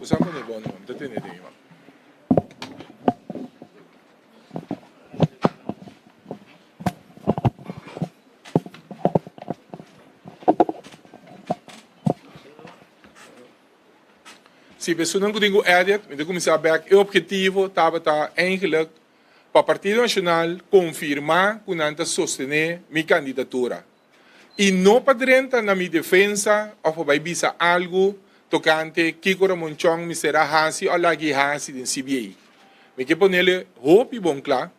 Pasamos de bom, não tem nenhuma. Se pessoa não tem edit, então começar a ver o objetivo estava eigenlijk para o Partido Nacional confirmar que não sostener minha candidatura. E não para dentro na minha defesa, ou para visar algo tocante Kiko Ramonchong, me será hasi ou lagi hasi de CBA. Me que ponerle hope e bom claro,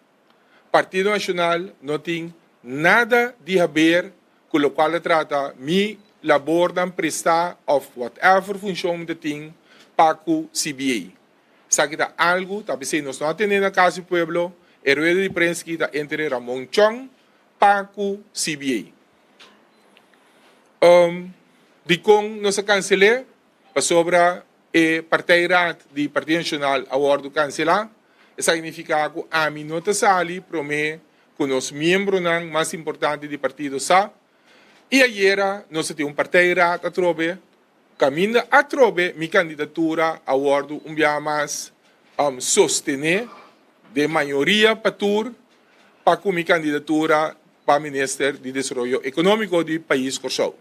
Partido Nacional não tem nada de a ver com o qual trata mi labor dan prestar of whatever função de tem para o CBA. Sabe que algo, talvez nós não atendemos na Casa do Pueblo, e rueda de prensa que está entre Ramon Chong para o CBA. De com nós cancelamos, sobre a partida do Partido Nacional a bordo cancelar, isso significa que a mim não sali promete que os membros mais importantes do partido sa e ayer nós temos partida a trobe caminho a trobe minha candidatura a bordo dia mais sostener de maioria para que minha candidatura para Ministério de Desenvolvimento Econômico do país Corsou.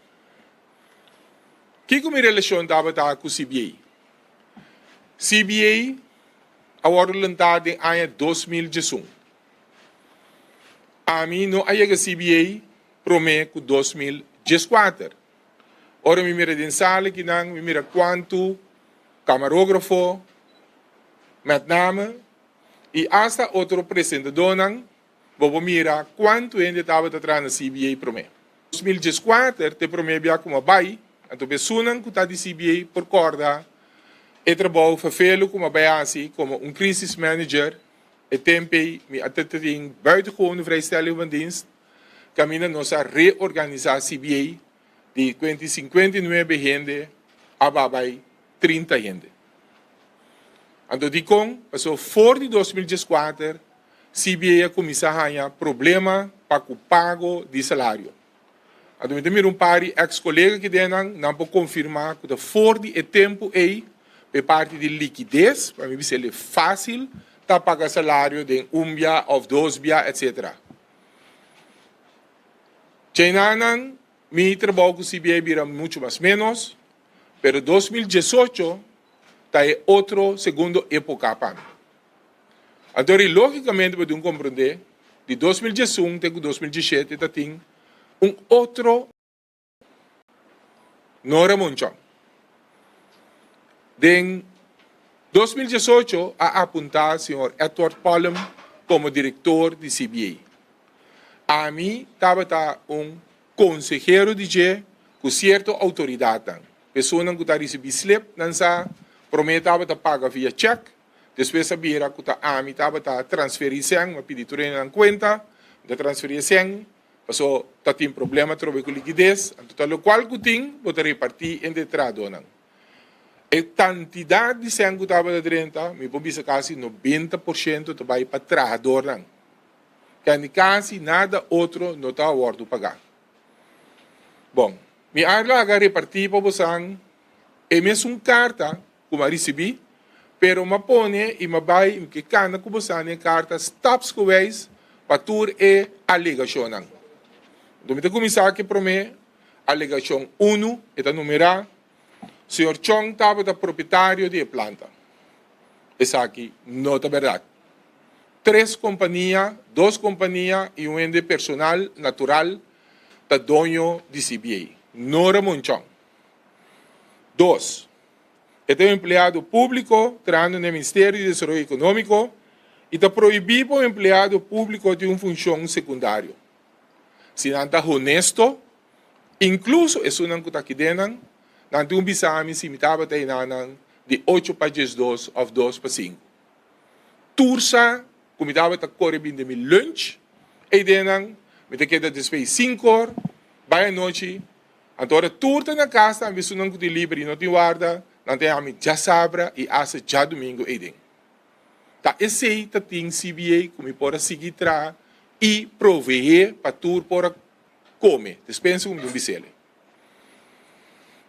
Que minha relação estava com o CBA? CBA a bordo lançado em ano 2018. A mim não há que CBA promete que 2014. Ora me mira den sala que não me mira quanto camarógrafo, met name e hasta outro apresentador não, vou mirar quanto ainda estava atrás na CBA promete. 2014 te promete como vai, então pessoa que está de CBA por corda e trabalho vervelo como vai assim como crisis manager e tempo me até tem buitengewone vrijstelling van dienst, caminha nossa reorganizar CBA de 59 gente a babai 30 gente. Então, de com, passou fora de 2014, CBA começou a ter problema para o pago de salário. Então, eu par de ex-colegas que não pode confirmar que fora de tempo aí, por parte de liquidez, para mim ser fácil, tá pagar salário de dia ou 2 dias, etc. China mi trabalho com o CBA vira muito mais menos, pero 2018 está em outro segundo época para mim. Então, logicamente, podemos compreender, de 2018 até 2017, tem outro Nora Monchong. De 2018, a apuntar o senhor Edward Palm como diretor de CBA. A mim estava consejero de G com certa autoridade. Pessoa que está recebendo slip, não sa prometava de pagar via cheque, depois sabia que a mim estava transferir sem, uma peditura na conta, de transferir sem, passou tá tem problema trobe com liquidez, então o qual que tem, vou repartir em detrado não. A quantidade de sem que estava dentro, me pode ser quase 90% de vai para trajador não. Que quase nada outro não está a bordo pagar. Bom, me arla a repartir para você, é mesmo carta que eu recebi, pero me põe e me vai que cana que você em carta stops que veis para tur e alegação. Então, eu começar aqui para mim, alegação 1, é a número o senhor Chong estava proprietário de planta. Essa aqui não é verdade. 3 companhias, 2 companhias e um ente personal natural da dono de CBA, Nora Monchong. 2. É um empregado público trabalhando no Ministério de Desenvolvimento Econômico e está proibido o empregado público de uma função secundária. Se não está honesto, incluso é uma coisa que dentro, não tem bisami se me estava de 8 para 2 ou 2 para 5. Tursa, como estava correndo de meu lunch, e dentro, me queda despedir 5 horas, vai à noite, agora turta na casa, me não tem livre, não tem guarda, não tem amigo já sabra e asa já domingo e dentro. Tá, esse aí tem CBA, como pode seguir tra e prover para tur para comer, dispensa como um bicele.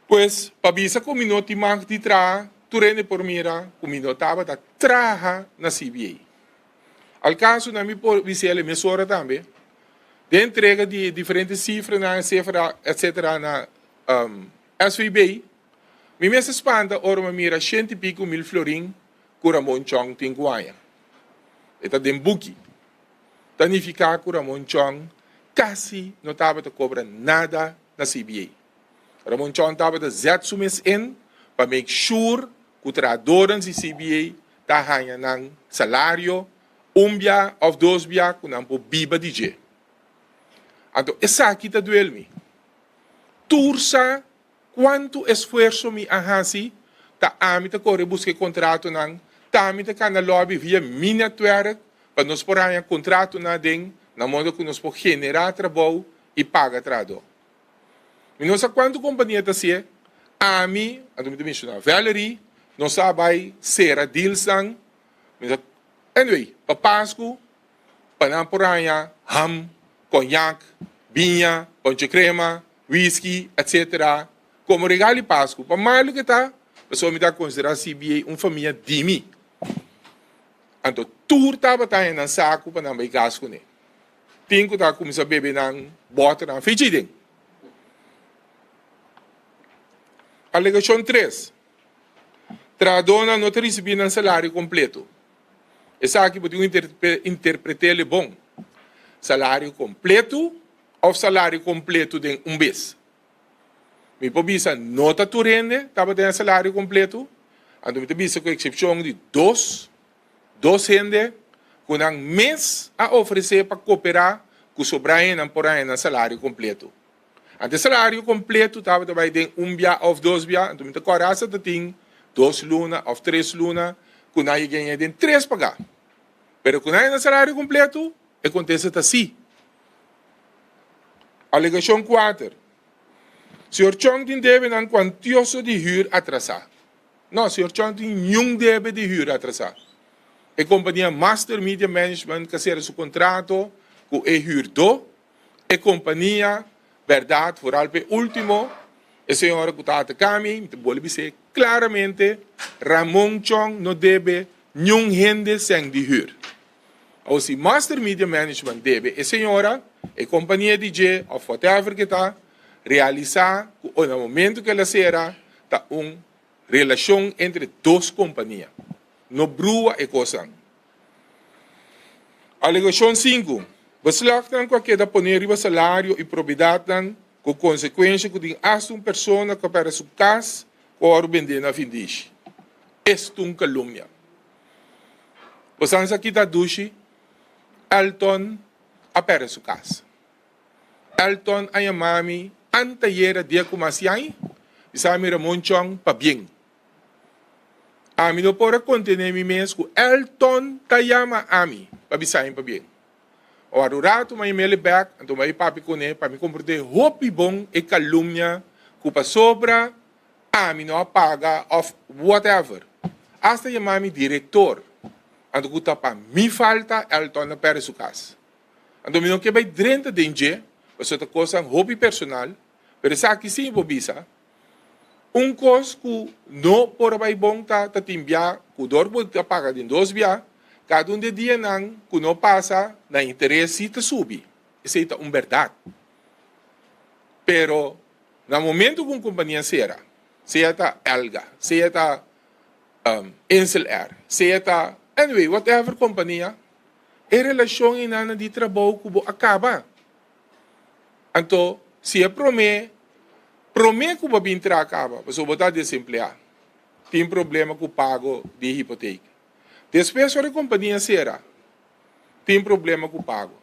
Pois, para bisa como não tem mais de tra, turene por mira, comido tava da traja na CBA. Al caso na mi por visele emissora também, de entrega de diferentes cifras na cifra, etc. na SVB, mi mesa espanta ora me mira 100 e pico mil florin Kuramon Chong Tinguaya. Eta den buki. Tanificar Kuramon Chong quase não estava a cobrar nada na CBA. Ramon Chong estava a zet sumes in para make sure que o trabalhador de CBA está ganhando salário dia ou 2 dias com não por biba DJ. Então, essa aqui está doendo-me. Tursa, quanto esforço me ahasi, tá a mim tá correr buscar contrato não, tá a mim tá cana lobby via minha network para nós por aí contrato na den, na modo que nós por generar trabalho e paga trabalho. E não sei quanto companhia tá se, a mim, a do me mencionar Valerie, não sabe ser a Dilsan, anyway, para Páscoa, para não por aí ham, conhaque, vinha, ponche crema, whisky, etc. Como regalo de Páscoa, para mais que tá, a pessoa me dá considerar CBA uma família de mim. Então, tudo estava na saco para não me gasto com ele. Tenho que estar começando a beber na bota na feijão. Alegação 3. Tradona não te recebeu um salário completo. Essa aqui pode interpretar ele bom. Salário completo ou salário completo de mês. Me pobisa nota turende, estava tendo salário completo. Então, me pobisa com exceção de dois gente, com um mês a oferecer para cooperar com o sobrando por aí no salário completo. Então, salário completo estava também de dia ou 2 dias. Então, me coragem de ter 2 lunas ou 3 lunas, com aí ganha de 3 pagar. Pero com aí no salário completo, acontece assim. Alegação 4. Sr. Chong tem deve um quantioso de huur atrasado. Não, Sr. Chong tem nenhum deve de huur atrasado. A companhia Master Media Management que será seu contrato com o huur do, a companhia, verdade, por algo último, a senhora que está a caminho, me pode dizer claramente, Ramon Chong não deve nenhum gente sem de huur. Ou se Master Media Management deve, a senhora, a companhia DJ, ou whatever que está, realizar, no momento que ela será, tá relação entre 2 companhias. No brua e coisa. Alegação 5. Beslagtan qualquer da poner o salário e propriedade com consequência que tem uma pessoa que para sua casa ou vender na findiche. Isto é calúnia. Você aqui da duche, Elton a para sua casa. Elton a mami antayera dia como assim, sabe Ramon Chong pa bien. A mim não pode contener mi mês que Elton tayama a mim pa bisahin pa bien. O arurato may mele back, então may papi ko ne pa mi comporte hopi bom e calumnia que pa sobra a mim não apaga of whatever. Hasta chamar mi diretor. Então que pa mi falta Elton na para sua casa. Então mi não que vai drenta dengue. Isso é uma coisa hobby personal, mas aqui sim bobisa. Coisa que não por vai bom tá timbia, que dor pode pagar em 2 dias, cada de dia não que não passa na interesse te sube. Isso é uma verdade. Pero no momento que uma companhia será, seja Elga, seja Ansel Air, seja anyway whatever companhia, a relação inana de trabalho que acaba. Então, se é promete que o babin acaba, você vai estar desempregado. Tem problema com o pago de hipoteca. Depois, a companhia será, tem problema com o pago.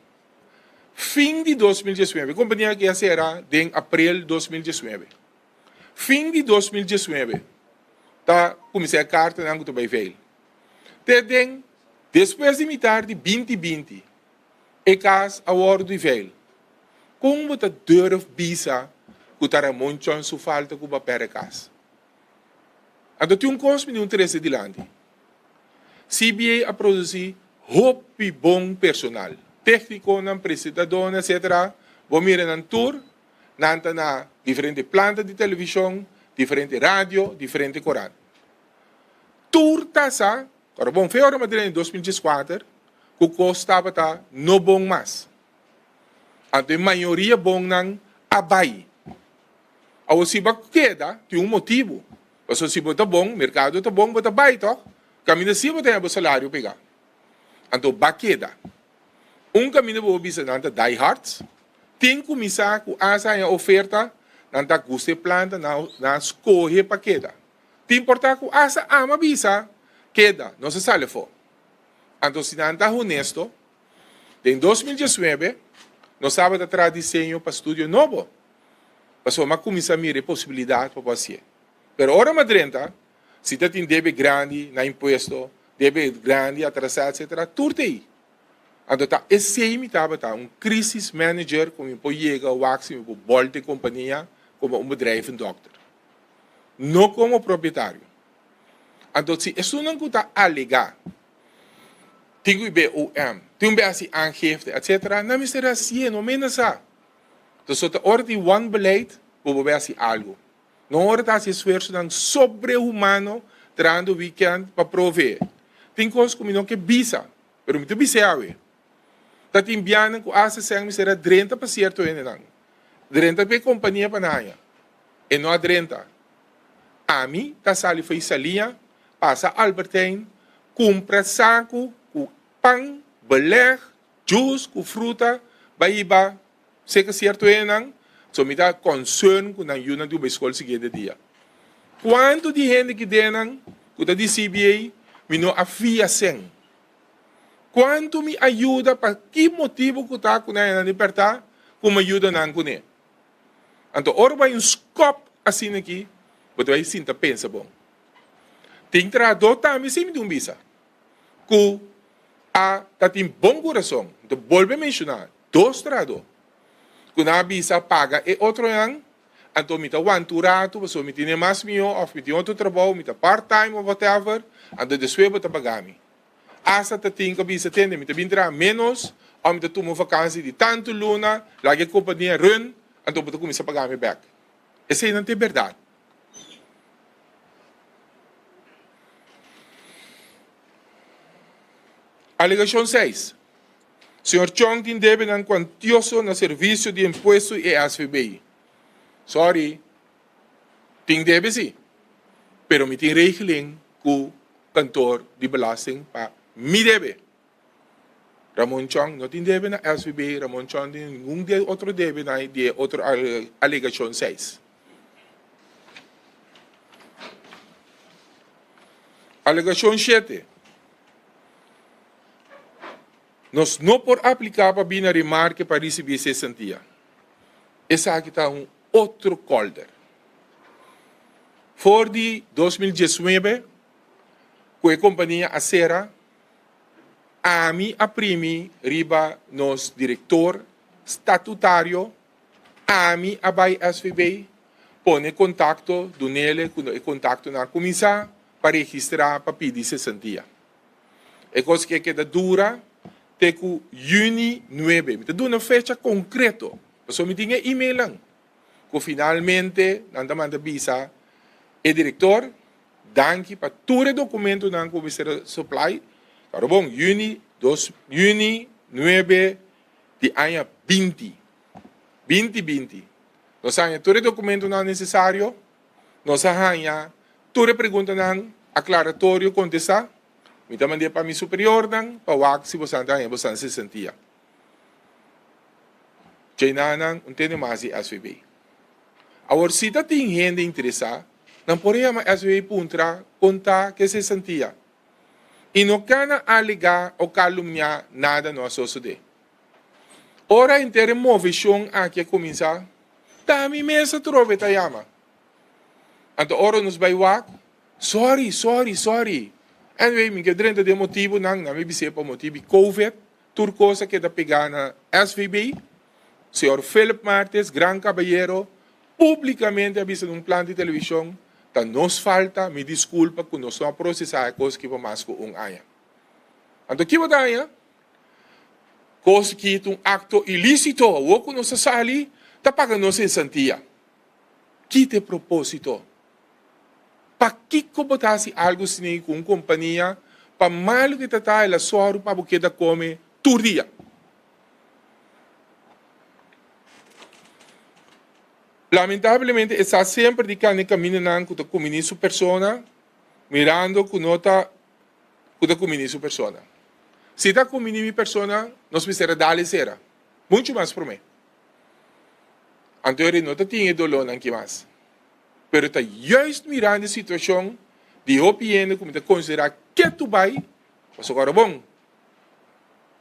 Fim de 2019, a companhia que será em abril de 2019. Fim de 2019, tá comecei a carta não que tu vai ver. Depois de metade de 2020, é caso a hora de ver. Como você deve bisa que o Ramon Chong sua falta que o papel casa? Então, tem coisa de interesse de lande. CBA a produzir hopi bom personal, técnico, apresentador, etc. Vamos ir na tour, na diferentes plantas de televisão, diferente rádio, diferente coral. turta sa, pero bom, feora Madrid em 2014, que custava tá no bom mais. A maioria bom não abai. A se ba queda, tem motivo. Mas se bota bom, mercado tá bom, bota bai, toh. Caminho se bota o salário pegar. Então, ba queda. Caminho bo bisa nanta die hard. Tem que começar com essa oferta, nanta custe planta, na escolhe para queda. Tem importar com essa ama bisa, queda, não se sale for. Então, se nanta honesto, em 2019, nós sábado atrás desenho para estúdio novo. Mas vamos começar a mirar possibilidade para você. Pero ora madrenta, se você tem débito grande na imposto, débito grande atrasado, etc., tudo aí. Então, esse estava crise manager, como pode chegar ao máximo, pode voltar a companhia, como bedrijf dokter. Não como proprietário. Então, se isso não está alegar, tem que ver o tem que ver aangifte, etc., não me será assim, não menos assim. Então, se hora de one beleid, vou ver assim algo. Não hora de esforço sobre-humano, trando o weekend para prover. Tem coisas como não que bisa, mas muito bisa, dat in bianen ko asa sang misera 30% en nang. 30 pe companhia panaya. E no a 30. Ami, ta sali foi salinha, passa Albertijn, compra saco, com pão, beleg, juice, com fruta, baiba, seca certo en nang, so me dá concern com nang yun do escola seguinte dia. Quanto de gente que denang, com da de CBA, me no afia seng. Quanto me ajuda para que motivo que está com a libertar, como ajuda não com ele. Então, ora vai scope assim aqui, você vai sentar pensa bom. Tem trador também sem me visa. Que tem bom coração. Então, volve a mencionar, dois trador. Que na visa paga e outro ano, então me tá aventurado, você me tem mais meu, ou me tem outro trabalho, me tá part-time ou whatever, então depois você paga me. Asa te tinha bisa tende, me te bintra menos, ou me te tomo vakantie de tanto luna, lagi a companhia run, então você começa a pagar me back. Essa não é verdade. Alegação 6. Senhor Chong tem deve nan quantioso na serviço de imposto e SVB. Sorry, tem deve sim, pero me tem regeling com cantor de belasting para me debe. Ramon Chong não tem deve na SVB, Ramon Chong tem nenhum outro deve na de outra alegação 6. Alegação 7. Nós não por aplicar para vir na remarca para receber cesantia. Essa aqui está outro calder. For de 2019, com a companhia Acera, a mim aprimi riba nos diretor statutário, a mim abai SVB, põe contato do nele, contato na comissão, para registrar para pedir cesantia. É coisa que queda dura, teku Juni 9. Me dá uma fecha concreta. Só me tinha e-mail lang. Que finalmente, nanda manda visa, o diretor, danke para todo o documento na Comissão Supply. Pero bom, Juni 9 de ano 20. 2020. Nós temos todo o documento não necessário. Nós temos toda a pergunta não aclaratório contestar. Me mandei para meu superior não, para o se você não se sentia. China não tem mais SVB. Agora, se tem gente interessada, não poderia mais SVB puntra contar que se sentia. E não cana alegar ou caluniar nada no suceder. Ora, em termos de movição aqui começar, também mesmo trove tayama. Então, ora nos vai wak, sorry. Anyway, me quedrenta de motivo nang na me bise pa motivo COVID, turcosa que da pegar na SVB, senhor Philip Martes, gran caballero, publicamente avisa num plano de televisão, tá nos falta, me desculpa, que nós não processar a coisa que vamos com aya. Então, que vai dar, coisa que é um acto ilícito, o que nós sali, tá pagando sem santia. Que te propósito? Pakiko botasi algo sini com companhia, para malo que tá ela só para porque da come todo dia. Lamentavelmente, está sempre de cane caminhando com o ministro persona, mirando com nota com o ministro persona. Se está com o ministro persona, nós precisamos dar-lhe cera. Muito mais para mim. Anterior, não tinha dolor aqui mais. Pero está juist mirando a situação de OPN, como está considerar que tu vai, mas agora bom.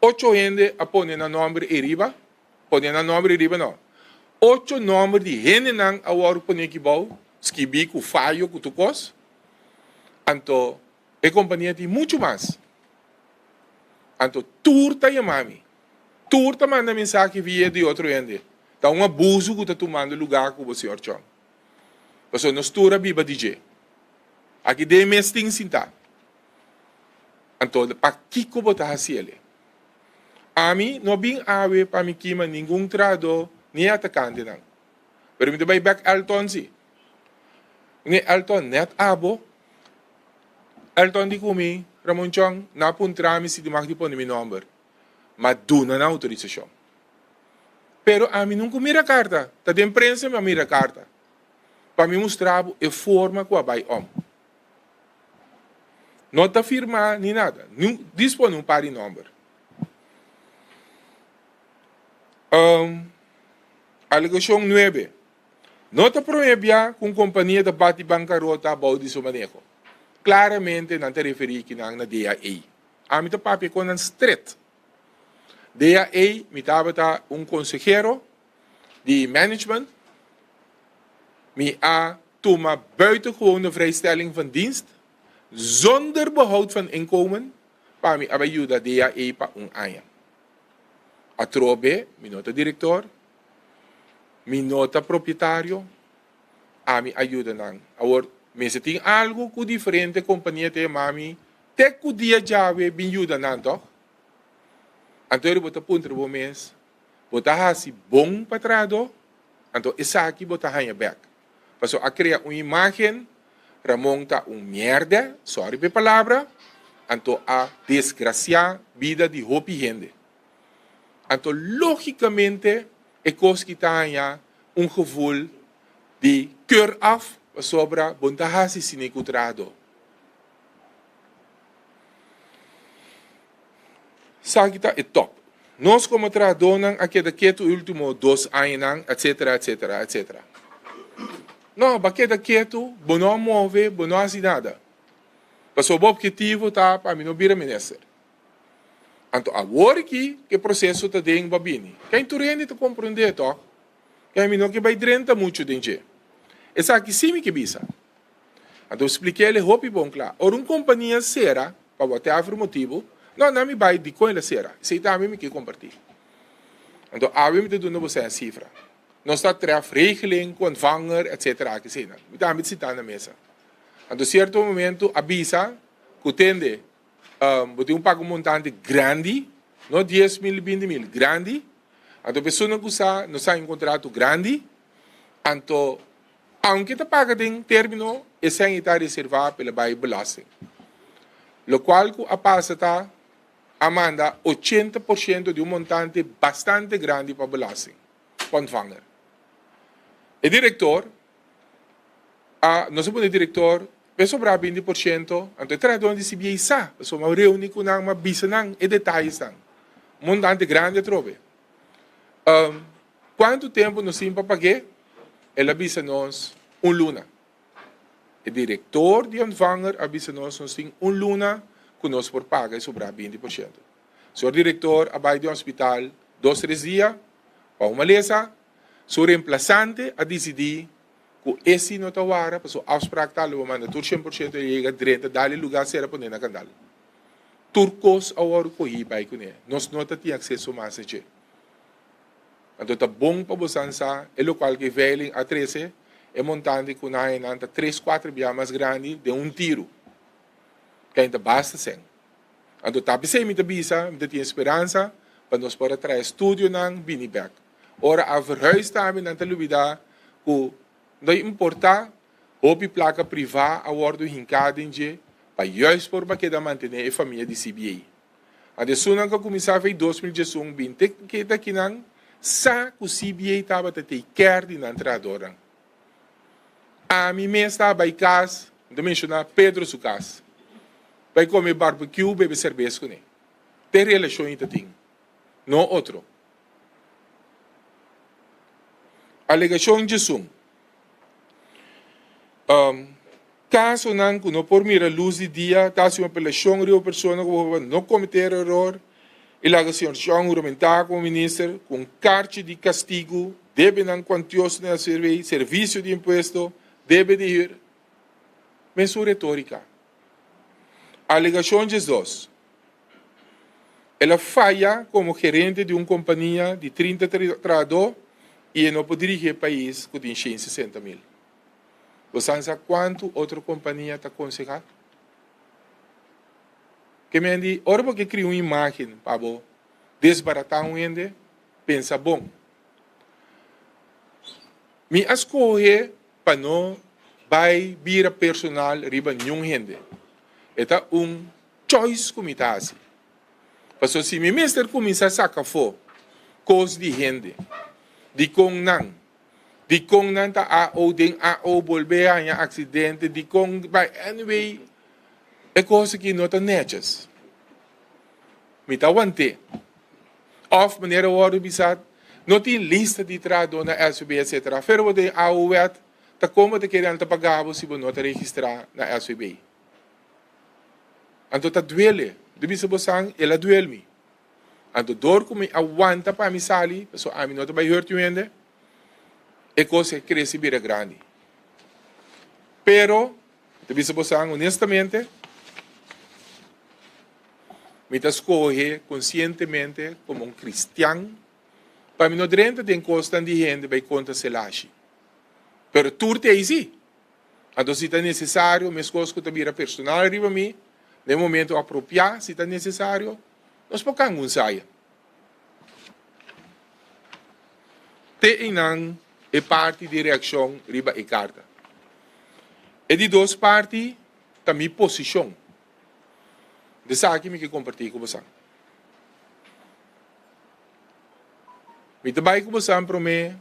8 gente a pôr na nome e riba, pôr na nome e riba não. 8 nomes de gente não a hora pôr aqui bom, skibi com falho com tu cos. Então, a companhia tem muito mais. Então, turta e mami. Turta manda mensagem via de outro gente. Tá um abuso que está tomando lugar com você, Orchon. Porque nós tura biba DJ. Aqui de mesting sinta. Então, para que eu botar assim ele? A mim, não bem ave para mim que nenhum trado nem atacante não. Pero me vai back Elton si. Ni Elton net abo. Elton di kumi, Ramon Chong, napuntrami si dimak di po ni mi number. Maduna na autorização. Pero a mim nunca mira carta. Tá de imprensa me mira carta. Para me mostrar a forma que vai om. Não está firma nem nada. Dispõe par de número. Alegação 9. Não está proibida com companhia de bate bancarrota a bau de seu manejo. Claramente não te referi que não na DAA. A mim está papi com um street. DAA me estava consejero de management. Me a toma buitengewone vrijstelling van dienst, zonder behoud van inkomen, para me ajuda DAA para ano. A trobe, mi nota director, mi nota proprietário, a me ajuda nang. Agora, me se tem algo que diferente companhia te mami, te que dia jave bin ajuda nang toch? Anterior bota punto do mês, bota hasi bom patrado, então essa aqui bota hanha back. Paso a criar uma imagem, Ramon está merda, sorry pela palavra, então a desgraciar vida de hopi gente. Então, logicamente, é coisa que está gevoel de keur af sobre a bondade sinecutrado. Sabe que é top. Nós como tradonan aqui daqui o último 2 anos, etc, etc, etc. Não, baqueta quieto, não move, não faz nada. Mas o objetivo está para mim não vir a minister. Então, agora que o processo está dentro do babini. Quem tu rende te compreender, toh? Quem me não que vai drenta muito dentro. Essa aqui sim me que bisa. Então, expliquei ele hopi bom claro. Ora, uma companhia será, para botar outro motivo, não me vai de com ela será. Isso está a mim que compartilhar. Então, a mim te dando você a cifra. Nós está tref regeling, ontvanger, etc. Que me dá me citar na mesa. Então, certo momento, avisa que tende tem pago montante grande, não 10 mil, 20 mil, grande. Então, a pessoa não usa, não sai um contrato grande. Então, aunque te paga em término, esse é está reservado pela belasting. Lo qual, a passa está amanda 80% de montante bastante grande para belasting. Ontvanger. O diretor, não se pode diretor, vai sobrar 20%, então traz onde se vê isso, só uma reunião com uma bisa e detalhes não. Montante grande trove. Quanto tempo nós temos para pagar? Ela avisa nós luna. O diretor de ontvanger avisa nós temos luna que nós por pagar e sobrar 20%. Se o diretor vai de hospital 2, 3 dias, para uma lesa, o reemplazante a decidir que esse não está wara, porque a afspraak está lá, manda 100% e chega direito, dá-lhe lugar será para na candal. Turcos a hora que ir para aí, nós não temos acesso a mais. Então, está bom para você pensar, é local que veio a 13, é montante que na 3, 4 vezes mais grande de um tiro. Que ainda basta sem. Então, está pensando em bisa, tem esperança, para nós poder trazer estúdio ng Binibek. Ora, a verhuis namin ng talubida, que não importa Op placa privada a worden hincado in je, para juist por para que da manter a família de CBA. A de sunan que começar em 2011, bem que daqui não, sa que o CBA estava te quer de entradora. A mim mesmo estava em casa, de mencionar Pedro su casa. Vai comer barbecue, beber cerveja com ele. Tem relação entre ting, não outro. Alegação de sum. Caso não, quando por mira luz de dia, caso uma apelação de uma pessoa que não cometer erro, e a senhora João argumentar com o ministro, com carta de castigo, deve não quantioso na serviço de imposto, deve de ir. Mesura retórica. Alegação de dois. Ela falha como gerente de uma companhia de 30 trabalhadores e não pode dirigir o país com 160 mil. Você sabe quanto outra companhia está aconselhando? Que me diz, ora porque cria uma imagem para desbaratar um ende, pensa bom. Me escolhe para não vai vir personal riba nenhum rende. É choice que me está assim. Porque se o ministro começa a sacar fora, coisa de rende, de connan ta a o volver a acidente, de con, by anyway, é coisa que não está netas. Me está aguante. Of maneira o oro bisat, não tem lista de trado na SUB, etc. Pero de a o wet, ta como te querem ta pagar se você não te registrar na SUB. Anto ta duele, de bisa bosang, ela duele me. Anto dor como aguanta para me sali, so a mim não te vai hurt you ende. É coisa que cresce bem grande. Pero, de bisa bosang, honestamente, me escolhe conscientemente como cristiano, para mim não drenta de encosta de gente vai contra selashi. Pero turte aí sim. Então, se está necessário, me escolhe que também personal arriba a mim, no momento apropriado, se está necessário, nós podemos um saia. Teinang é parte de reação riba e carta. E de duas partes, também posição. Dessa aqui me que compartilhar com você. Me trabalho com você para mim.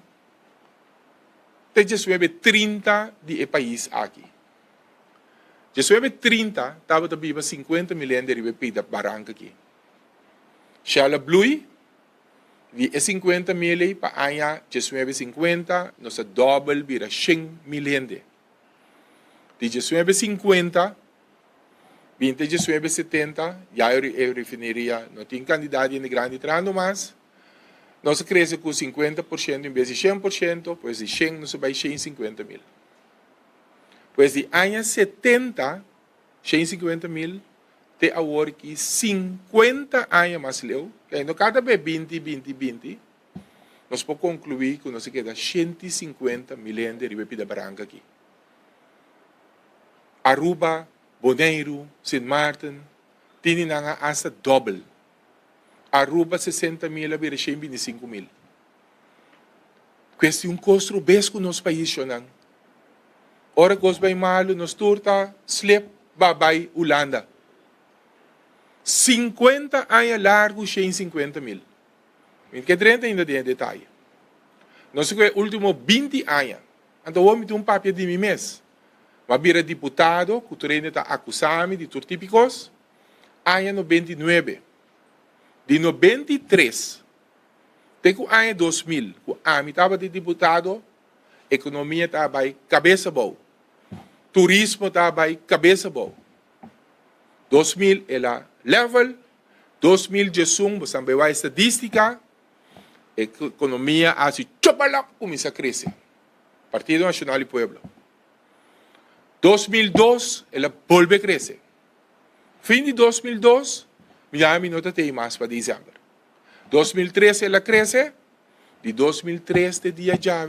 Tem já 30 de país aqui. Já 30, estava também 50 milhões de reais de barranca aqui. Shala Blue, de 50 milhões para aña, já 50, nós double vira 100 milhões. De já 50, 20 de 70, já eu referiria, não tem candidato em grande trano, mas nós cresce com 50% em vez de 100%, pois de 100 nós vai 150 mil. Pois de año 70, 150 mil, te agora que 50 anos mais leu, que no cada vez 20, nós podemos concluir que nós queda 150 milhões de reais de branca aqui. Aruba, Bonaire, St. Martin, tem hasta double. Aruba 60 mil, vira 125 mil. Questão custo bes com nosso país, não. Ora coisa bem malo, nos turta, slip, babay, Holanda. 50 anos largo, 150 mil. Que 30 ainda tem detalhe. Nós que último 20 anos. Então, vamos ter papel de mim mesmo. Mas vira deputado, que o treino está acusado de tudo típicos, ano 99. De 93, até o ano 2000, quando a mim estava de deputado, a economia estava cabeça boa. Turismo estava cabeça boa. 2000 ela level, 2011, você vê a estatística, a economia assim, chopalap, começa a crescer. Partido Nacional e Pueblo. 2002, ela volve a crescer. Fim de 2002, Miami não tem mais para dezembro. 2013 ela cresce. De 2013 de dia já,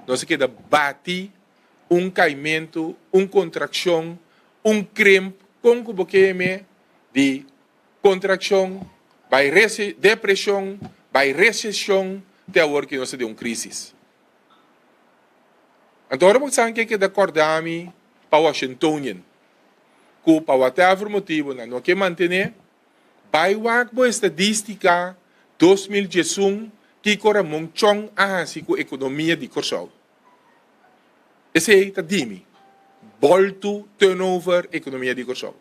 nós queda bate caimento, contração, cramp, com o que de contração, vai depressão, vai recessão, até agora que nós temos uma crise. Agora vamos saber que de acordami para Washingtonian. Que para whatever motivo não quer manter, vai boa estadística 2011 que corre monchong assim com a economia de Corsol. Esse é o dimi. Bolto turnover economia de Corsol.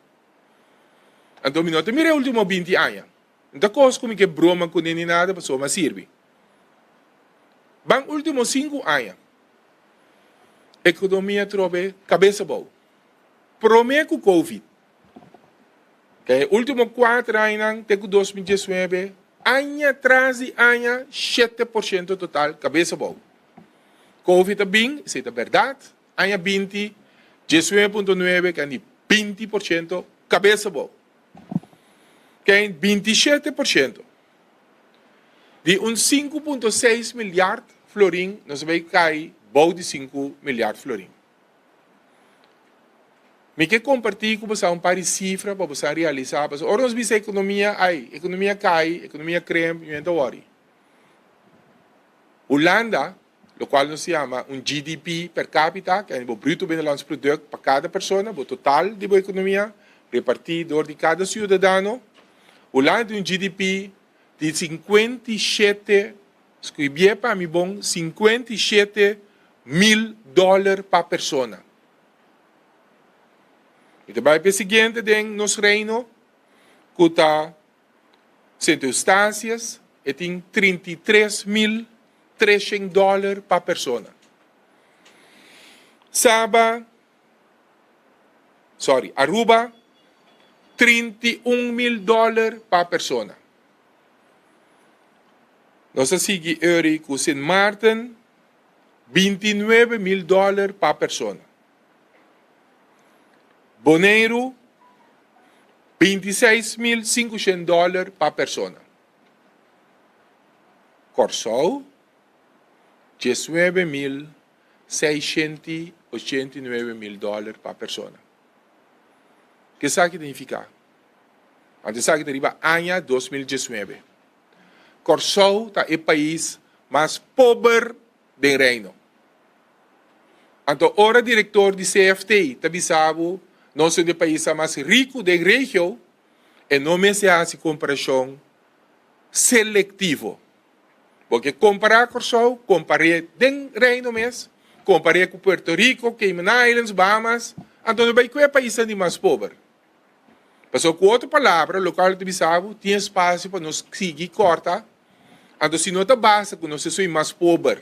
Então, minuto mire o último 20 anos. Então, coisa como que broma com nem nada, passou, mas serve. Bang último 5 anos. Economia trobe cabeça boa. Promete com Covid. Okay, último 4 anos, até 2019, ano atrás de ano, 7% total, cabeça boa. Covid é bem, isso é verdade. Ano 20, 19,9, que é 20%, cabeça boa. Que é 27%. De uns 5,6 milhões de florim, nós vamos cair boa de 5 milhões de florim. Me que compartilhar com você um par de cifras para você realizar. Ora, nós vimos a economia cai, economia creme, e não worry. Holanda, o qual nos chama um GDP per capita, que é o bruto binnenlands product para cada pessoa, o total de boa economia, repartido de cada cidadão. Holanda tem um GDP de 57, escrevi para mim bom, 57 mil dólares para pessoa. E também para o seguinte, tem nos reino, que está circunstâncias, e tem 33.300 dólares para pessoa. Aruba, 31 mil dólares para pessoa. Nós seguimos Uri com Sint Maarten, 29 mil dólares para pessoa. Bonaire, 26.500 dólares para pessoa. Corsol, 19.689 mil dólares para pessoa. O que isso significa? Antes sabe que arriba ano 2019. Corsol é o país mais pobre do reino. Então, ora diretor de CFT, está bisabo, nós somos o país mais rico da região e não me se faz comparação seletivo. Porque comparar com Corsol, comparar com o Reino mesmo, comparar com Puerto Rico, Cayman Islands, Bahamas, então não vai que é o país mais pobre. Mas com outra palavra, o local de Bissau tem espaço para nos seguir corta, então se não está basta que nós somos mais pobre,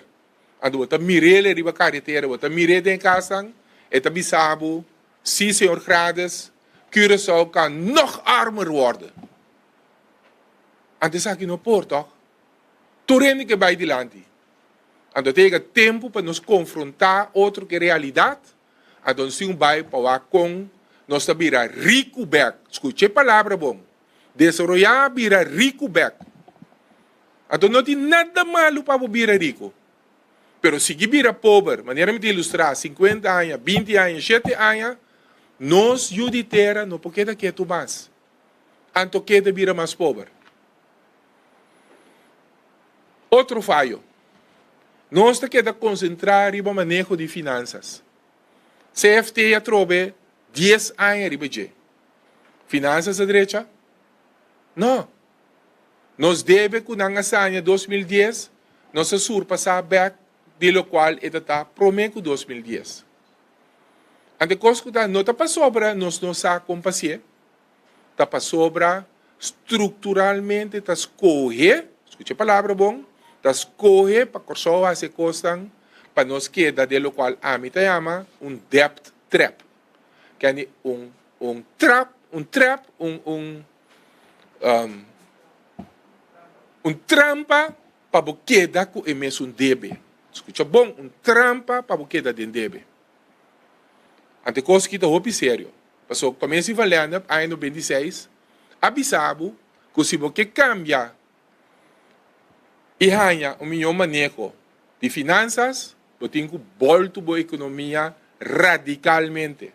então está mirele riba carretera, está mirele em casa, está Bissau, sim, senhor Grades, Curaçao kan nog armer worden. En dat zeg je nou por, toch? Torrente que vai dilante. En dat tegen tempo para nos confrontar outra que realidade. En dan sim vai para com nós vira rico back. Escute a palavra bom. Desarrollar vira rico back. Então não tem nada malo para virar rico. Pero se vira pobre, maneira de ilustrar, 50 anos, 20 anos, 7 anos, nós, juditeira, não pode querer tu mais. Anto queda vira mais pobre. Outro falho. Nós queremos concentrar no manejo de finanças. CFT atrobe 10 anos de finanças à direita? Não. Nós devemos, com a sanha 2010, nós surpassar back, de lo qual está prometo 2010. Ante coisa que não está para sobra, nós não sabemos como fazer. Está para sobra, estruturalmente, está escorrer, escute a palavra bom, está escorrer para que as se costam, para nós quedar de lo qual a mim chama debt trap. Que é trampa para quedar com o mesmo debe. Escute bom, trampa para quedar de debe. Ante coisa que está roupa sério. Passou começa a valer ano 96, avisado que se você cambia e ganha melhor manejo de finanças, você tem que voltar a economia radicalmente.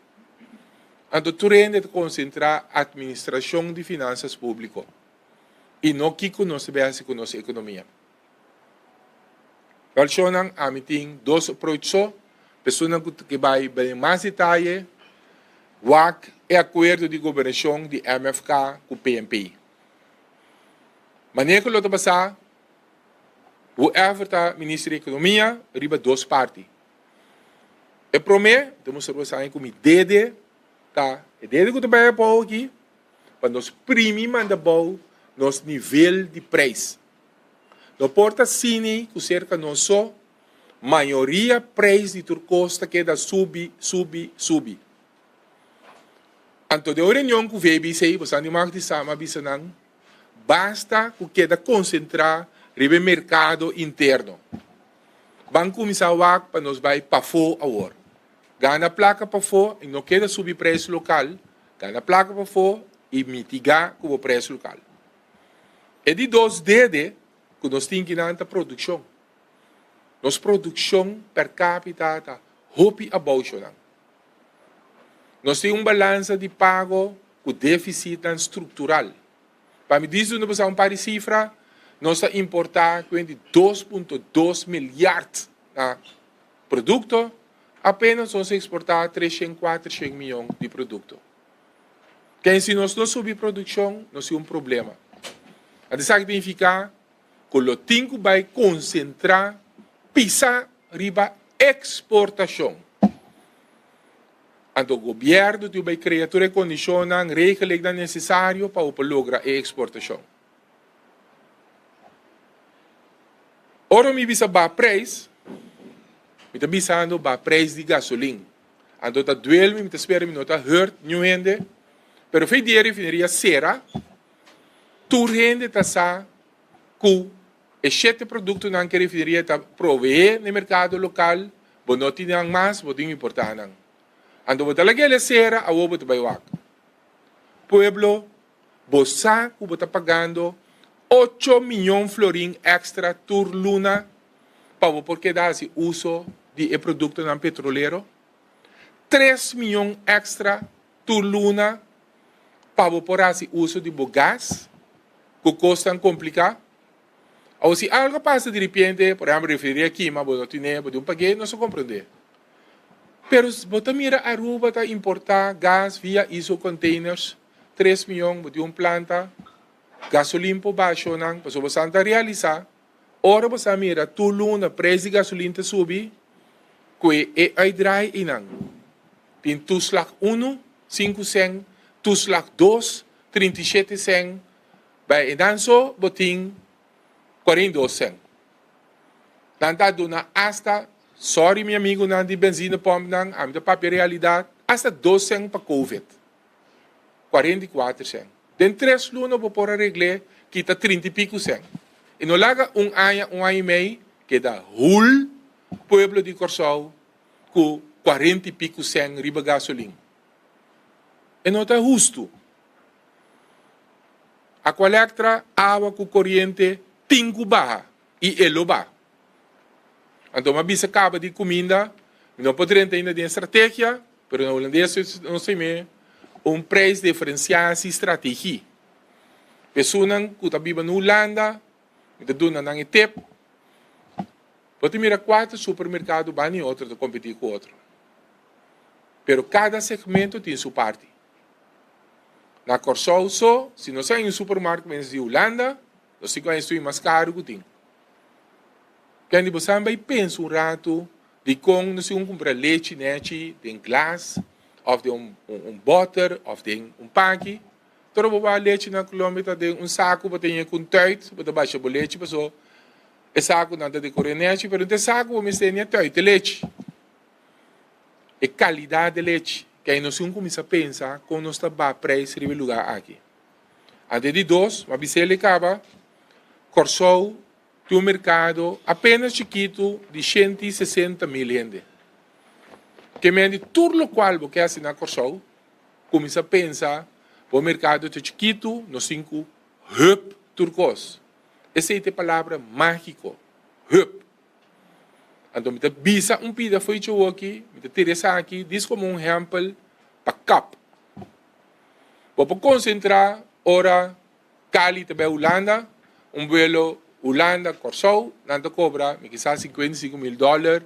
Então, tu tem que concentrar a administração de finanças públicas e não que nós veamos com nossa economia. Valsionan, a mim tem dois approaches. Pessoas que vai mais detalhe, WAC é acordo de governação de MFK com o PNP. Maneira que eu passar, o Everton, Ministro da Economia, riba duas partes. Eu prometo, temos que sair com o DD, tá? O DD que eu trabalho para aqui, para nós primir manda bom nosso nível de preço. Não importa se que cerca nosso maioria preço de turcosta que da subir. Anto de reunião com o VBC, você não mag de sama bisanang, basta que da concentrar no mercado interno. Banco Misawak para nós vai para fora agora. Gana placa para fora e não queda subir preço local, gana placa para fora e mitigar com o preço local. É de dois dedos que nós temos que na produção. Nossa produção per capita está hopi abaixo. Nós temos balança de pago com déficit estrutural. Para me dizer um par de cifras, nós importamos 2,2 milhões de produtos, apenas nós exportamos 300 milhões de produtos. Quem se nós não subir produção, nós temos problema. Isso significa que o tempo vai concentrar, pisar, riba exportação. O governo vai criar todas as condições, regras necessárias para lograr a exportação. Ora, me bisa ba preço, me está bisando ba preço de gasolina. Ando tá duel, me está esperando, me está hurt, new gente, pero foi dia refineria será, tur gente tá sa, cu, e sete produtos não que refineria tá proveer no mercado local, bo não tinha mais, bo tinha importar não. Ando bo talaga será, a wo bo tabayawak. Pueblo, bo sa, ku bo tá pagando 8 milhões de florins extra por luna para porque dá esse uso de produto não petrolero. 3 milhões extra por luna para por esse uso de gás, que custa complicado. Ou se algo passa de repente, por exemplo, referir aqui, mas não tem um paguete, não se compreende. Mas você mira a Aruba está importar gás via iso-containers, 3 milhões de uma planta, gasolina por baixo, não, para você realizar, ora você mira, tu luna, preço de gasolina subir, que é a dry e não. Tem tu slag 1, 5 cent, tu slag 2, 37 cent, vai e danço, botim, 42 cent. Nanta duna hasta, sorry meu amigo, não de benzina pomp não, a minha papel realidade, hasta 2 cent para Covid. 44 cent. Den 3 lunas vou pôr a regle, que está 30 e pico cent. E não laga um ano e meio, que dá Hul, Pueblo de Corsol, com 40 e pico cent riba gasolina. E não está justo. A colectra, água com corrente, tingo barra e elo barra. Então, uma bisa acaba de comida, não poderia ainda de estratégia, mas no holandês não sei mesmo, preço diferenciado e estratégia. Pessoas que estão vivendo na Holanda, que estão na ETEP, pode mirar 4 supermercados, vai em outro, para competir com outro. Mas cada segmento tem sua parte. Na Corsol, se não sai em um supermercado de Holanda, você conhece mais caro que tem. Quando você vai pensar rato de como não se compra leite, tem glass, of de butter, of de pague. Todo o leite na quilômetro de saco, você tem com tuit, você baixa o leite, pessoal. E saco nada de corrente, mas o saco você tem tuit leite. E qualidade de leite, que aí nós começamos a pensar como nós está a preço de lugar aqui. Antes de dois, uma bisela acaba, Corsol, tem um mercado apenas chiquito de 160 mil gente. Que me tudo o qual você assina Corsol, começa a pensar, o mercado é chiquito, nos 5 hub turcos. Essa é a palavra mágica, hub. Então, me bisa pida foi aqui, me interessa aqui, diz como um exemplo para cap. Vou concentrar, ora, Cali, também Holanda, vuelo Holanda, Corsol, nada cobra, me quizás $55,000,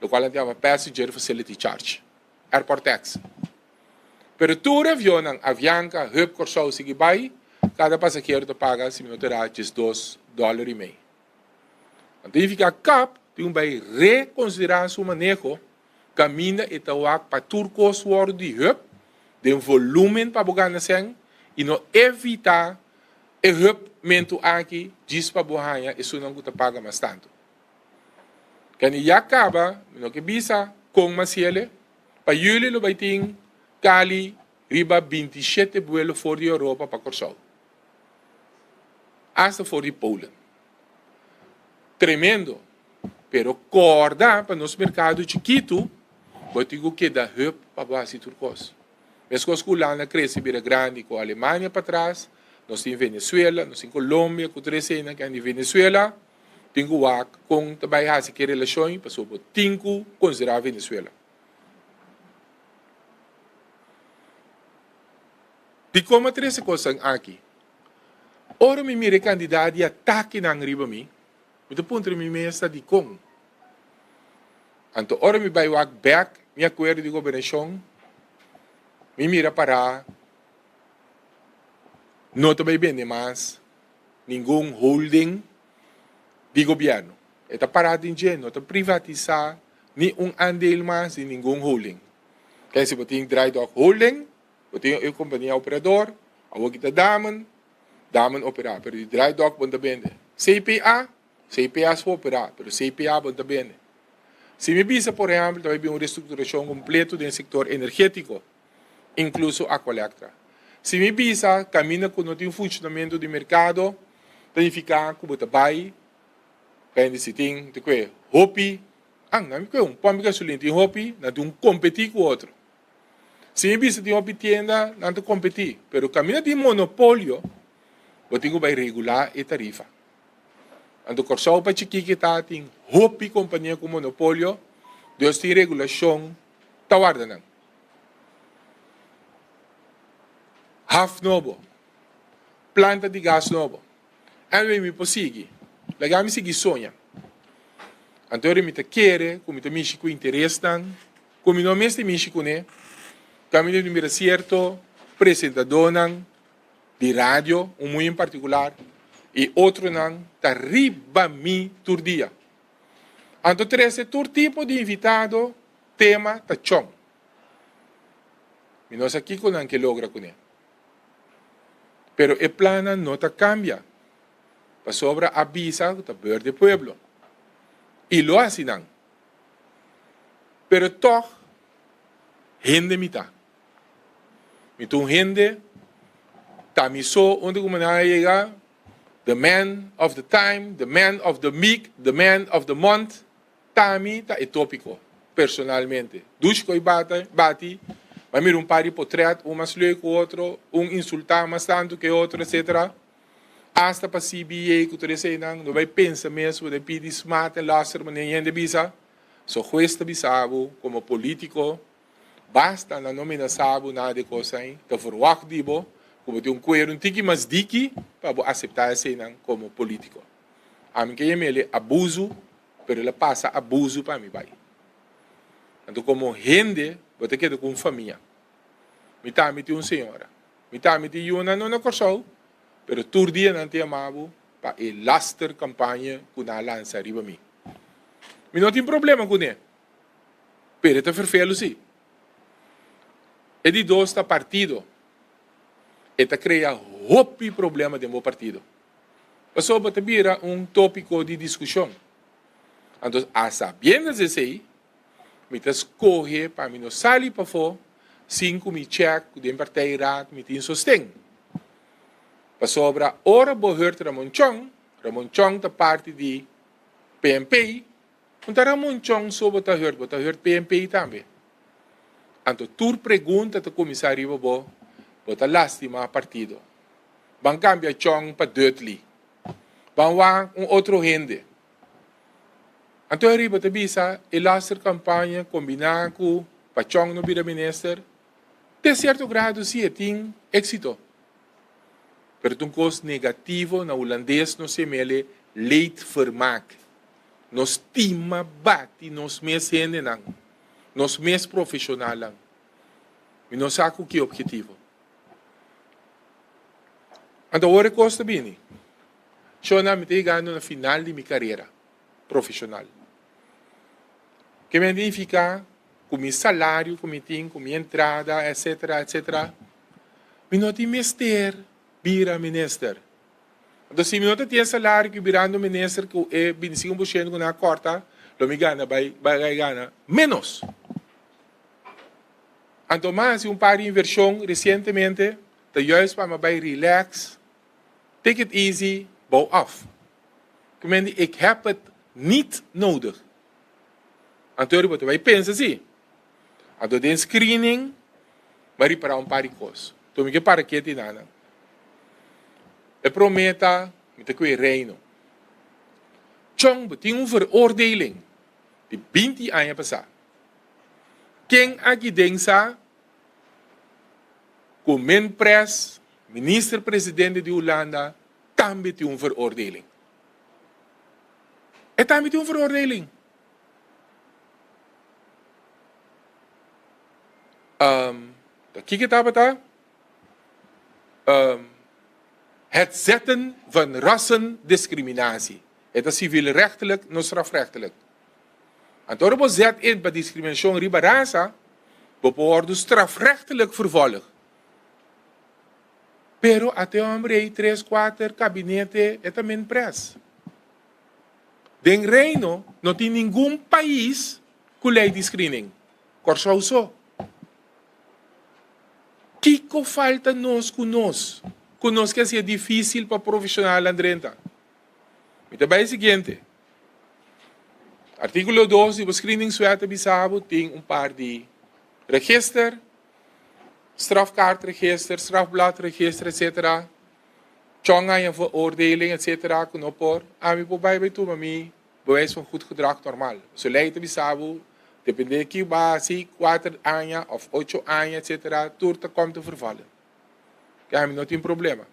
lo qual andiamo passenger facility charge, airport tax. Pero tu avião ng Avianca, Hub, Corsau, sige bay, cada passageiro te paga se minuterá $2.5. Então, fica cap, tem vai reconsiderar seu manejo, caminha e tawak para turcos word de Hub, de volume para bugar na sen, e não evitar e Hub mento aqui, diz para buhanha, isso não te paga mais tanto. Quando já acaba, não que bisa, com Masiele, para julho lo vai ter Cali, riba 27 vuelos voor de Europa para Corsau. Hasta voor de Polen. Tremendo. Pero corda para nosso mercado chiquito, eu digo que da Hub para base turcos. Mas com a cresce bira grande com a Alemanha para trás, nós temos Venezuela, nós temos Colômbia, com três cenas que é de Venezuela, tenho com também há que relações, passou por cinco considerar Venezuela. De como três coisas aqui. Ora me mire candidato e ataque na riba mi, muito ponto me mesa de como. Então ora me vai back, me acordo de governação, me mira para não também bem mais nenhum holding de governo. Está parado em dia, não está privatizar nem andel mais de nenhum holding. Quer se você tem dry dock holding, você tem a companhia operador, a kita damen operar, pero de dry dock banda bem. CPA se operar, pero CPA banda bem. Se me visa, por exemplo, também uma reestruturação completa do setor energético, incluso a coleta. Se me visa, caminha com o funcionamento do mercado, planificar como trabalho, quando se tem, hopi, não é um pão de gasolina, tem hopi, não competir com o outro. Se me visa, tem hopi tienda, não competir, pero caminha de monopólio, você tem que regular a tarifa. Ando Corsau para chiquita tem hopi companhia com monopólio, Deus tem regulação, tawarda não. Half novo, planta de gás novo. E me posigi, legal me seguir sonha. Então eu me te quer, como te mishi com interesse dan, como não me este mishi com né, caminho de mira certo, apresentador nan, de rádio, muito em particular, e outro nan, tá riba mi tur dia. Então três tur tipo de invitado, tema tá chong. E nós aqui com nan que logra com ele. Pero el plano no te cambia. Para sobra avisa que te de pueblo. Y lo hacen. Pero toch, gente mitad. Mitad gente, tamiso, onde como llega, the man of the time, the man of the week, the man of the month, tami, ta etópico, personalmente. Dushko y bati, mas mira par de portrait, mais leuk que o outro, insultar mais tanto que o outro, etc. Hasta para CBA, que tu sei não vai pensar mesmo, de pedir smart e laser, mas nem de bisa. So juez de bisabo, como político, basta na nómina sabo nada de coisa aí, te verwacht dibo, como tem coelho um tiki mais diki, para aceitar esse não como político. A mim que ele abuso, pero ele passa abuso para mim vai. Então como gente você quer com família. Mitami tem senhora. Mitami tem uma não Corsau, pero tur dia não tem amabo para a laster campanha que na lança riba mi. Mi não tem problema com ele. Pero te vervelo sim. E de dois está partido. E te cria hopi problema de meu partido. Passou para vira tópico de discussão. Então, a sabiendas de sei, me escolhe para mim não sair para fora, 5 me check, de partij raad, me tem sostém. Para sobra, ora behoort Ramon Chong da parte de PNP, então Ramon Chong sobre a hört PNP também. Então, tu pergunta ao comissário Bobo, bota lástima a partido. Van cambia Chong para Duttley. Van wang outro gente. Então, arriba te bisa, e laser campanha combinada com Pachong no bira minister, de certo grado sim tem êxito. Pero um costo negativo na holandês no se mele leidvermaak. nos tima bati, nos mes hende nang, nos mes profissional lang. E não sabe o que é o objetivo. Então, agora custa bem. Eu não me ganho na final de minha carreira profissional. Que me significa com meu salário, com minha entrada, etc, etc. Eu não tenho mister, vira minister. Então, se eu não tenho salário, que virando minister, que é 25% que na corta, eu me ganho, vai ganhar menos. Então, mas par de inversão recentemente, de juist para me relax, take it easy, bouw af. Ik heb het niet nodig. En toen hebben wij pensen, zie. En door de screening, maar ik para paar coisas. Toen ik para que te nana. Ik prometa, met de kwe reino. Chong beting veroordeling. Die 20 jaar passa. Quem aqui densa, com men pres, minister-presidente de Holanda, também tem uma veroordeling. É também tem uma veroordeling. Kijk het daar. Het zetten van rassendiscriminatie. Het is civielrechtelijk, no strafrechtelijk. En door het zet in bij discriminatie riba raza, wordt strafrechtelijk vervolgd. Pero até hombre 3, 4 gabinete é também preso. Den reino não tem nenhum país com lei de screening. Corsou só. Que falta nós conosco? Conosco que é difícil para profissional andrenta. Então, é o seguinte. Artículo 2 do screening sueta bisabo tem par de registro, strafkaartregister, strafbladregister, etc. Tjonga en veroordeling, etc. Kunnen op Ami po bij toe, mami, bewijs van goed gedrag normaal. Zo leidt de sabu, depende ki basi, 4 años of 8 años, etc. Turta komt te vervallen. Kaya mi no tem problema.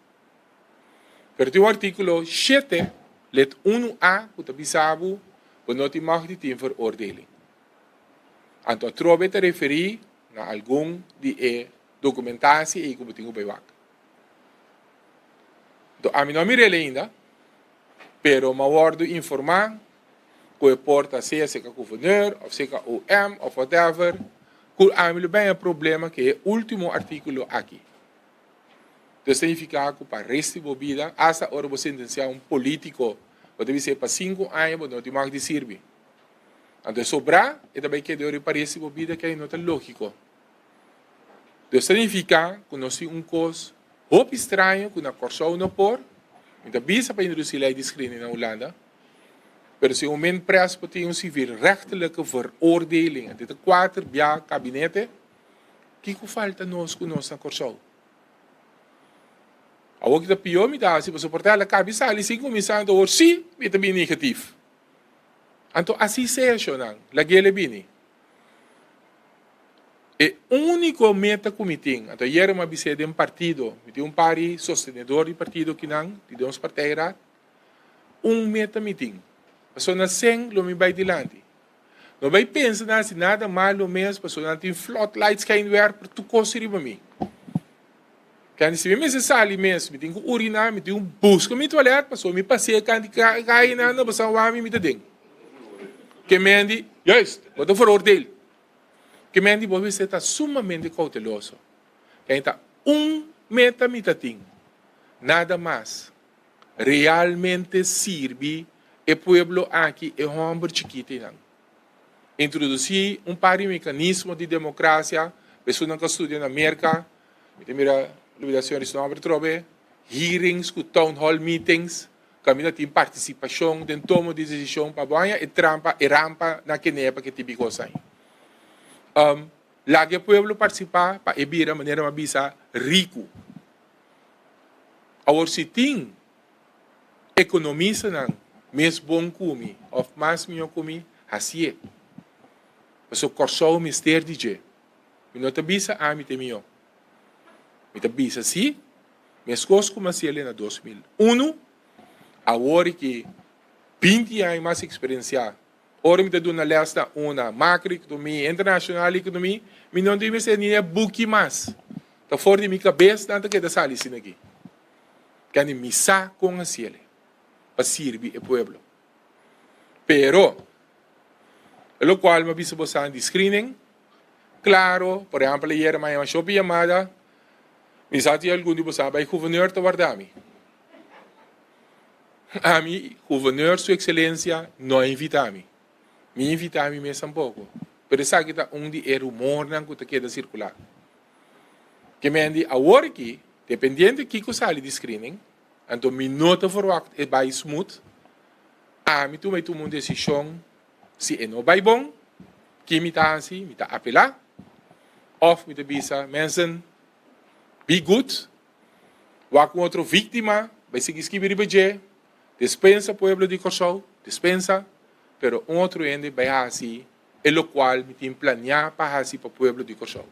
Pero o artículo 7, let 1a, puta bisabu, we no tem mag die veroordeling. Anto trobe te referir na algum de documentatie e como tenho bewak. Então, a mim não me rele ainda, pero me word informar que o porta seja o governeur, ou seja o OM, ou whatever, que a mim bem é problema que é o último artículo aqui. Então, significa que para o resto da vida, até a hora você sentenciar político, você deve ser para 5 anos, você não tem mais de servir. Então, sobrar, e também que deve para o resto da vida, que é não é lógico. Então, significa que nós temos coisa muito estranho que na Corsou não por, então, bisa para introduzir lei de screening na Holanda, mas se men preso tem civilrechtelijke veroordeling, dit 4 jaar kabinete, que falta nós na Corsou? Ao que pior me dá, se você portar a cabeça ali 5 minutos, ou sim, é também negativo. Então, assim seja, não, la guele bini. E único meta que me tem, então, era uma visita de partido, me tem pari sostenedor de partido que não, de uns partidos, meta me tem. Pessoa na 100, lo me vai dilante. Não vai pensar se nada mal ou mesmo, pessoa não tem floodlights que ainda para tu conseguir para mim. Quando se me sali mesmo, me tem que urinar, me tem busca me toalete, pessoa me passeia, quando cai na não passa o homem me tem. Que me diz, justo, vou veroordelen. Que me diz, você está sumamente cauteloso. Que está meta me tem, nada mais. Realmente serve o pueblo aqui é homem chiquito não. Introduzir par de mecanismo de democracia, pessoas que estudam na América, me mira limitações não trobe, hearings, town hall meetings, caminho tem participação, tem toma de decisão para banha e trampa e rampa na quenepa que típico sai. Lá que o pueblo participar para ebir a maneira uma bisa rico. Agora se tem economiza não mais bom comi, ou mais melhor comi, assim é. Mas o Corsou o mistério de G. Me não te bisa a mim temio. Me te bisa sim, mas coisas como se ele na 2001, a hora que 20 anos mais experiência. Ora, me dá uma lesta, uma macroeconomia, internacional economia, me não tem ser nem buque mais. Tá fora de minha cabeça, tanto que da sala assim aqui. Que nem missa com a cielo, para servir o pueblo. Pero, lo qual me bisa bosan de screening, claro, por exemplo, ayer me llamó shopping llamada, me sati algum de bosan, vai gouverneur te guardami. A mim, gouverneur, sua excelência, não invita a mim. Me invita a mim mesmo um pouco. Pero sabe que onde é rumor não que queda circular. Que me andi a work, dependendo de que sali de screening, então me nota verwacht é vai smooth. A mim tu vai tomar uma decisão se é não vai bom, que me tá assim, me tá apelar, of me tá bisa, mensen, be good, wa com outra vítima, vai seguir escrever budget, dispensa pueblo de Corsol, dispensa, pero outro ende vai assim, e lo qual me tem planear para assim para pueblo de Corsol.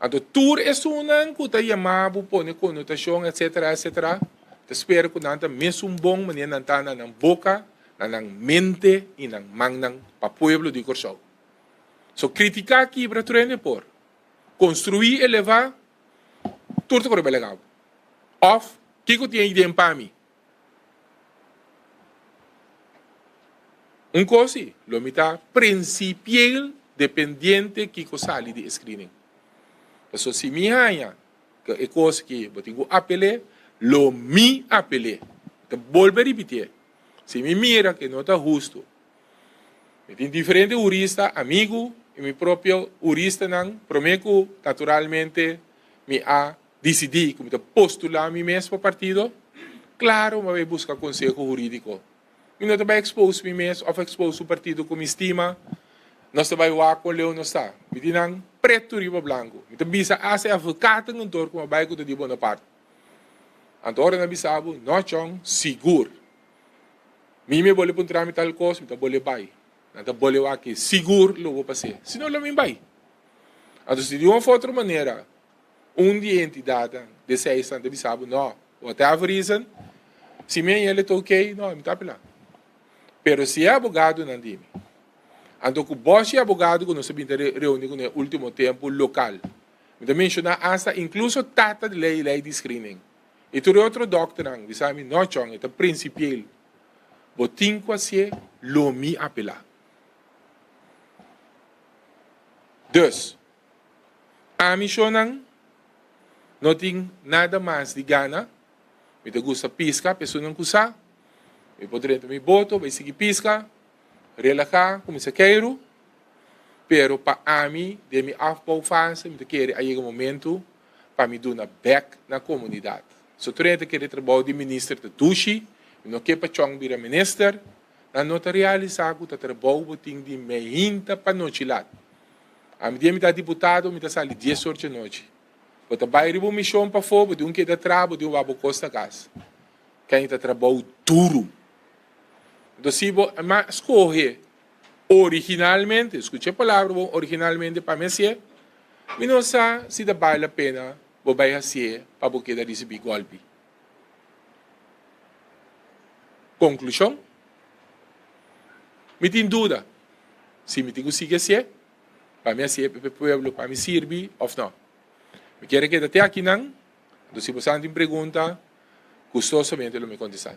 Então, tour é uma que está chamado, põe conotação, etc, etc. Espero que não tenha mesmo bom maneira não está na boca, na mente e na mão para pueblo de Corsol. So, criticar aqui para treinar por construir e levar, tudo que é legal. Of, que eu tenho ideia para mim? Coisa, lo mita principal dependente que eu sali de screening. So, se me hanya, que é coisa que eu tenho apelé, lo mi apelé. Então, volto a repetir. Se me mira que não está justo, eu tenho diferentes juristas, amigos, e meu próprio jurista, prometo, naturalmente, me a decidir, como postular a mim mesmo para o partido, claro, mas vai buscar conselho jurídico. Eu não vai expor a mim mesmo, ou expor o partido como estima, nós vai lá com o leão, não está. Me dizem preto, riba, branco. Então, bisa, essa é a advogada no torno, como vai com o de Bonaparte. Então, na bisabo, não chão, seguro. Me boleh pun trami tal coisa, me boleh vai. Então, boleh aqui, seguro, lo vou fazer. Senão, não me vai. Então, se de uma outra maneira, dia entidade de 6 anos, bisabo, não, whatever reason, se me ele está ok, não, me está pelando. Pero se é abogado, não dime. Então, o boss é abogado, que nós sabemos reunir no último tempo local. Me menciona hasta incluso tata de lei de screening. E tu outro doctor, bisami, não, chong, é principal. Botin quase lo mi apelar. Dus, a missão não tem nada mais de gana. Me gusta pisca, pessoa não cusa. Me poderia ter me boto, vai seguir pisca, relaxar, como se queiro. Pero para mim, de me afpaufança, me querer aí um momento para me dar back na comunidade. Se eu tenho que trabalhar de ministro de Tushi, não quer para chong vira minister, não está realizado que o trabalho tem de mehinta para noite lá. A medida que deputado, me está saindo 10 horas de noite. Você vai ir para uma missão para fora, de que dá trabalho, de vai para costa casa. Quem está trabalho duro. Então, se você escolhe originalmente, escute a palavra, originalmente para mim, não sabe se vale a pena, você vai fazer para você receber golpe. Conclusão? Me tem dúvida. Se me tem que seguir, para mim, se é para o povo, para mim, serve ou não. Me quero que até aqui, não. Então, se você tem pergunta, gostosamente me contestar.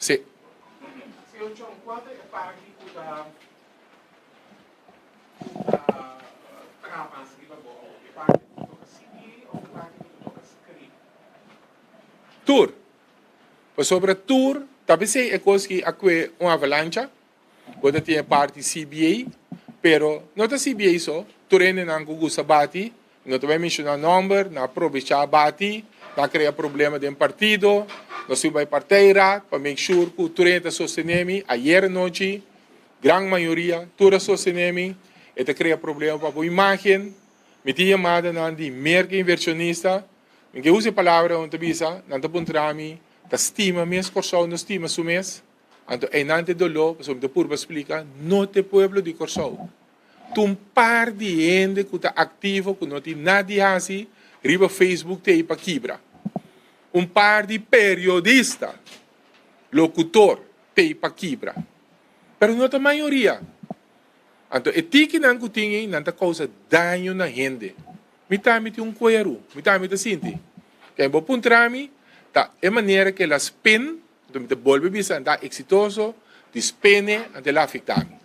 Sim. Senhor John, quanto é a parte da tour. Sobre tour, talvez é coisa que aqui uma avalanche, quando tem a parte CBA, pero não é CBA só, turene não gusta bati, não te vai mencionar número, não aproveitar bati, não criar problema de um partido, não se vai parteira, para make sure que o turene está sostenendo, ayer noite, grande maioria, toda sostenendo, e te cria problema para a imagem, me tinha chamada não de merca inversionista, que usa a palavra onde bisa, não te puntrami, ta estima mes Corsol, não estima su mes, então é não te dolo, porque me purba explica, não te pueblo de Corsol, um par de gente que está ativo, que não tem nada assim, riba Facebook tem para quebrar. Um par de periodistas, locutor, tem para quebrar. Mas não é a maioria. Então, etica não que tem, não causa dano na gente. Mitami tem coelho, mitami tem sinti. Que é bom puntrami, tá? É maneira que elas pen, então te volve bisa anda exitoso, dispene ante la afectami.